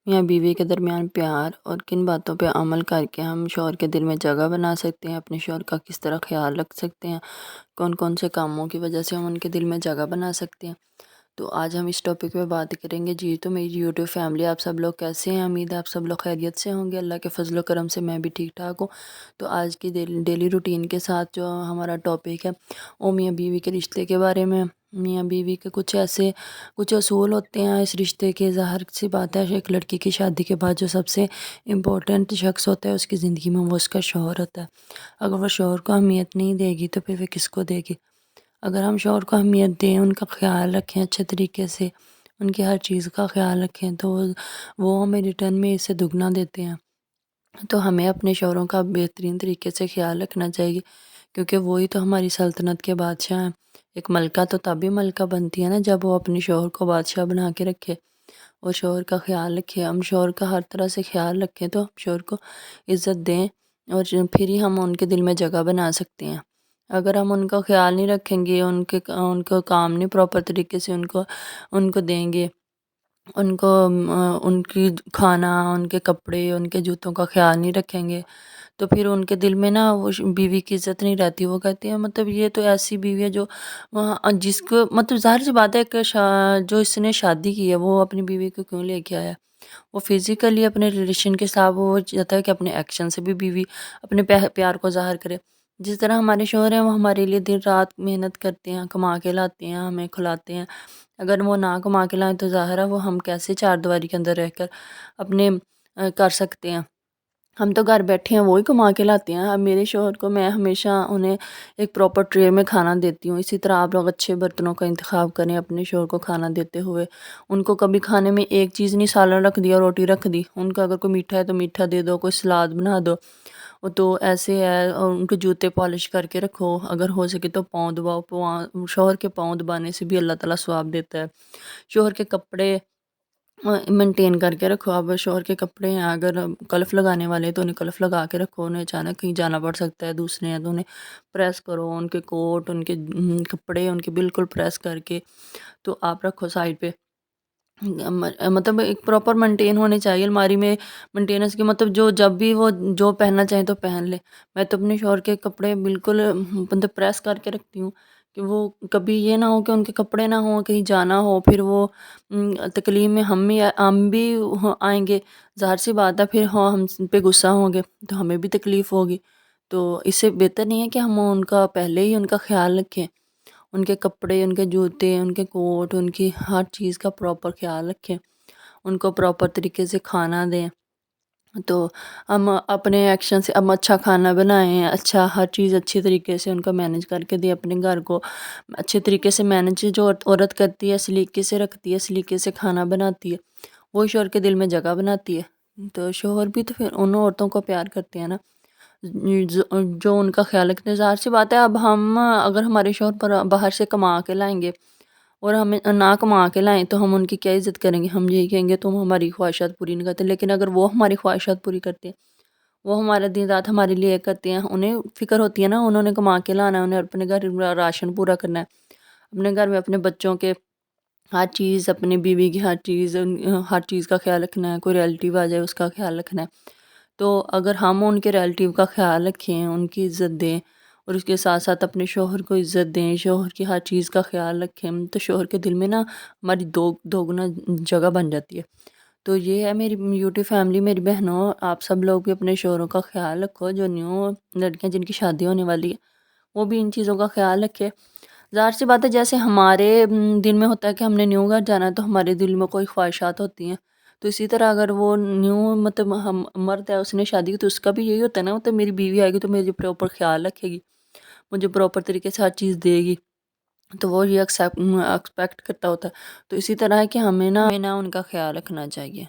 میاں بیوی کے درمیان پیار اور کن باتوں پہ عمل کر کے ہم شوہر کے دل میں جگہ بنا سکتے ہیں، اپنے شوہر کا کس طرح خیال رکھ سکتے ہیں، کون کون سے کاموں کی وجہ سے ہم ان کے دل میں جگہ بنا سکتے ہیں۔ تو آج ہم اس ٹاپک پہ بات کریں گے۔ جی تو میری یوٹیوب فیملی، آپ سب لوگ کیسے ہیں؟ امید ہے آپ سب لوگ خیریت سے ہوں گے۔ اللہ کے فضل و کرم سے میں بھی ٹھیک ٹھاک ہوں۔ تو آج کی ڈیلی روٹین کے ساتھ جو ہمارا ٹاپک ہے وہ میاں بیوی کے رشتے کے بارے میں۔ میاں بیوی کے کچھ اصول ہوتے ہیں اس رشتے کے۔ ظاہر سی بات ہے، ایک لڑکی کی شادی کے بعد جو سب سے امپورٹنٹ شخص ہوتا ہے اس کی زندگی میں، وہ اس کا شوہر ہوتا ہے۔ اگر وہ شوہر کو اہمیت نہیں دے گی تو پھر وہ کس کو دے گی؟ اگر ہم شوہر کو اہمیت دیں، ان کا خیال رکھیں اچھے طریقے سے، ان کی ہر چیز کا خیال رکھیں، تو وہ ہمیں ریٹرن میں اسے دگنا دیتے ہیں۔ تو ہمیں اپنے شوہروں کا بہترین طریقے سے خیال رکھنا چاہیے، کیونکہ وہی تو ہماری سلطنت کے بادشاہ ہیں۔ ایک ملکہ تو تب بھی ملکہ بنتی ہے نا جب وہ اپنے شوہر کو بادشاہ بنا کے رکھے اور شوہر کا خیال رکھے۔ ہم شوہر کا ہر طرح سے خیال رکھیں تو ہم شوہر کو عزت دیں، اور پھر ہی ہم ان کے دل میں جگہ بنا سکتے ہیں۔ اگر ہم ان کا خیال نہیں رکھیں گے، ان کو کام نہیں پراپر طریقے سے ان کو دیں گے، ان کی کھانا، ان کے کپڑے، ان کے جوتوں کا خیال نہیں رکھیں گے، تو پھر ان کے دل میں نا وہ بیوی کی عزت نہیں رہتی۔ وہ کہتے ہیں مطلب یہ تو ایسی بیوی ہے جو جس کو مطلب ظاہر سی بات ہے کہ جو اس نے شادی کی ہے وہ اپنی بیوی کو کیوں لے کے آیا؟ وہ فزیکلی اپنے ریلیشن کے ساتھ وہ چاہتا ہے کہ اپنے ایکشن سے بھی بیوی اپنے پیار کو ظاہر کرے۔ جس طرح ہمارے شوہر ہیں وہ ہمارے لیے دن رات محنت کرتے ہیں، کما کے لاتے ہیں، ہمیں کھلاتے ہیں۔ اگر وہ نہ کما کے لائیں تو ظاہر ہے وہ ہم کیسے چار دیواری کے اندر رہ کر اپنے کر سکتے ہیں؟ ہم تو گھر بیٹھے ہیں، وہی کما کے لاتے ہیں۔ اب میرے شوہر کو میں ہمیشہ انہیں ایک پراپر ٹرے میں کھانا دیتی ہوں۔ اسی طرح آپ لوگ اچھے برتنوں کا انتخاب کریں اپنے شوہر کو کھانا دیتے ہوئے۔ ان کو کبھی کھانے میں ایک چیز نہیں، سالن رکھ دیا، روٹی رکھ دی۔ ان کا اگر کوئی میٹھا ہے تو میٹھا دے دو، کوئی سلاد بنا دو۔ تو ایسے ہے، اور ان کے جوتے پالش کر کے رکھو، اگر ہو سکے تو پاؤں دباؤ۔ شوہر کے پاؤں دبانے سے بھی اللہ تعالیٰ ثواب دیتا ہے۔ شوہر کے کپڑے مینٹین کر کے رکھو۔ اب شوہر کے کپڑے ہیں، اگر کلف لگانے والے تو انہیں کلف لگا کے رکھو، انہیں اچانک کہیں جانا پڑ سکتا ہے، دوسرے ہیں تو انہیں پریس کرو، ان کے کوٹ، ان کے کپڑے ان کے بالکل پریس کر کے تو آپ رکھو سائڈ پہ۔ مطلب ایک پراپر مینٹین ہونے چاہیے الماری میں۔ مینٹیننس کی مطلب جب بھی وہ جو پہننا چاہیں تو پہن لے۔ میں تو اپنے شوہر کے کپڑے بالکل مطلب پریس کر کے رکھتی ہوں کہ وہ کبھی یہ نہ ہو کہ ان کے کپڑے نہ ہوں، کہیں جانا ہو پھر وہ تکلیف میں ہم بھی آئیں گے، ظاہر سی بات ہے، پھر ہم پہ غصہ ہوں گے تو ہمیں بھی تکلیف ہوگی۔ تو اس سے بہتر نہیں ہے کہ ہم ان کا پہلے ہی ان کا خیال رکھیں، ان کے کپڑے، ان کے جوتے، ان کے کوٹ، ان کی ہر چیز کا پراپر خیال رکھیں، ان کو پراپر طریقے سے کھانا دیں۔ تو ہم اپنے ایکشن سے ہم اچھا کھانا بنائیں، اچھا ہر چیز اچھی طریقے سے ان کا مینج کر کے دیں، اپنے گھر کو اچھے طریقے سے مینج جو عورت کرتی ہے، سلیقے سے رکھتی ہے، سلیقے سے کھانا بناتی ہے، وہی شوہر کے دل میں جگہ بناتی ہے۔ تو شوہر بھی تو پھر ان عورتوں کو پیار کرتے ہیں نا جو ان کا خیال رکھتے ہیں۔ ظاہر سی بات ہے، اب ہم اگر ہمارے شوہر پر باہر سے کما کے لائیں گے اور ہمیں نہ کما کے لائیں تو ہم ان کی کیا عزت کریں گے؟ ہم یہی کہیں گے تم ہماری خواہشات پوری نہیں کرتے۔ لیکن اگر وہ ہماری خواہشات پوری کرتے ہیں، وہ ہمارا دن رات ہمارے لیے کرتے ہیں، انہیں فکر ہوتی ہے نا، انہوں نے کما کے لانا ہے، انہیں اپنے گھر راشن پورا کرنا ہے، اپنے گھر میں اپنے بچوں کے ہر چیز، اپنی بیوی کی ہر چیز کا خیال رکھنا ہے، کوئی ریلیٹیو آ جائے اس کا خیال رکھنا ہے۔ تو اگر ہم ان کے ریلیٹیو کا خیال رکھیں، ان کی عزت دیں، اور اس کے ساتھ ساتھ اپنے شوہر کو عزت دیں، شوہر کی ہر چیز کا خیال رکھیں، تو شوہر کے دل میں نا ہماری دوگنا جگہ بن جاتی ہے۔ تو یہ ہے میری یوٹیوب فیملی، میری بہنوں، آپ سب لوگ بھی اپنے شوہروں کا خیال رکھو۔ جو نیو لڑکیاں جن کی شادی ہونے والی ہے وہ بھی ان چیزوں کا خیال رکھے۔ ظاہر سی بات ہے، جیسے ہمارے دل میں ہوتا ہے کہ ہم نے نیو گھر جانا ہے تو ہمارے دل میں کوئی خواہشات ہوتی ہیں، تو اسی طرح اگر وہ نیو مطلب مرد ہے، اس نے شادی کی، تو اس کا بھی یہی ہوتا ہے نا، مطلب میری بیوی آئے گی تو میرے پراپر خیال رکھے گی، مجھے پراپر طریقے سے ہر چیز دے گی، تو وہ یہ ایکسپیکٹ کرتا ہوتا ہے۔ تو اسی طرح ہے کہ ہمیں نا ان کا خیال رکھنا چاہیے۔